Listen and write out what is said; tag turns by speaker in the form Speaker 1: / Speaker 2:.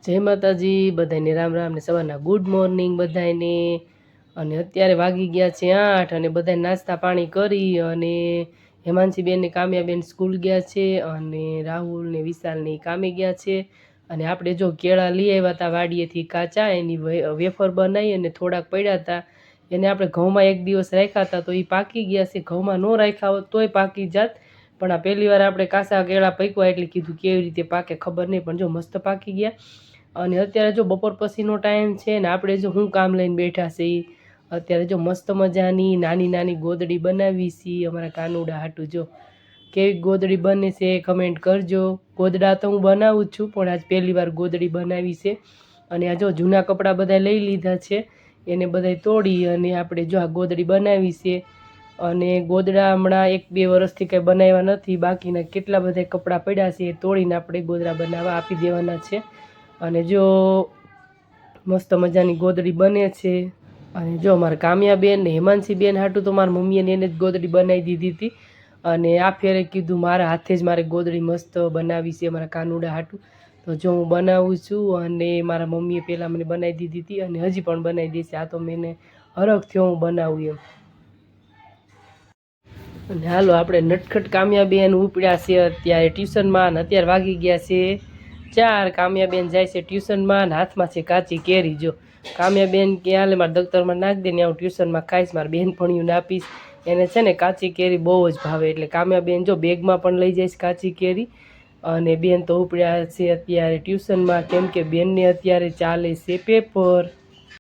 Speaker 1: જય માતાજી બધાને રામ રામ ને સવારના ગુડ મોર્નિંગ બધાને। અને અત્યારે વાગી ગયા છે 8 અને બધા નાસ્તા પાણી કરી અને હેમાંશી બેન ને કામ્યા બેન સ્કૂલ ગયા છે અને રાહુલ ને વિશાલ ને કામે ગયા છે। અને આપણે જો કેળા લઈ આવ્યા હતા વાડીએથી કાચા, એની વેફર બનાવી અને થોડાક પડ્યા હતા એને આપણે ઘઉંમાં એક દિવસ રાખ્યા હતા તો એ પાકી ગયા છે। ઘઉંમાં ન રાખ્યા હોત તોય પાકી જાત, પણ આ પહેલી વાર આપણે કાચા કેળા પકવા એટલે કીધું કેવી રીતે પાકે ખબર નહીં, પણ જો મસ્ત પાકી ગયા। અને અત્યારે જો બપોર પછીનો ટાઈમ છે ને આપણે જો હું કામ લઈને બેઠા છે અત્યારે જો મસ્ત મજાની નાની નાની ગોદડી બનાવી છે અમારા કાનુડા હાટું। જો કેવી ગોદડી બને છે કમેન્ટ કરજો। ગોદડા તો હું બનાવું જ છું પણ આજ પહેલી વાર ગોદડી બનાવી છે। અને આ જો જૂના કપડાં બધા લઈ લીધા છે એને બધા તોડી અને આપણે જો આ ગોદડી બનાવી છે। અને ગોદડા હમણાં 1-2 વર્ષથી કંઈ બનાવ્યા નથી, બાકીના કેટલા બધા કપડાં પડ્યા છે એ તોડીને આપણે ગોદડા બનાવવા આપી દેવાના છે। અને જો મસ્ત મજાની ગોદડી બને છે। અને જો અમારા કામ્યાબેન ને હેમાંશી બેન હાટું તો મારા મમ્મીએ એને જ ગોદડી બનાવી દીધી હતી અને આ ફેરે કીધું મારા હાથે જ મારે ગોદડી મસ્ત બનાવી છે મારા કાનુડા હાટું। તો જો હું બનાવું છું અને મારા મમ્મીએ પહેલાં મને બનાવી દીધી હતી અને હજી પણ બનાવી દેશે। આ તો મેં હરખ થયો હું બનાવું એમ। અને હાલો આપણે નટખટ કામ્યાબેન ઉપડ્યા છે અત્યારે ટ્યુશનમાં અને અત્યારે વાગી ગયા છે 4। કામ્યાબેન જાય છે ટ્યુશનમાં ને હાથમાં છે કાચી કેરી। જો કામ્યાબેન કે હાલે મારા દફતરમાં નાખી દે ને હું ટ્યુશનમાં ખાઈશ, મારા બેનપણીઓને આપીશ, એને છે ને કાચી કેરી બહુ જ ભાવે એટલે કામ્યાબેન જો બેગમાં પણ લઈ જઈશ કાચી કેરી। અને બેન તો ઉપડ્યા છે અત્યારે ટ્યુશનમાં કેમ કે બેનને અત્યારે ચાલે છે પેપર।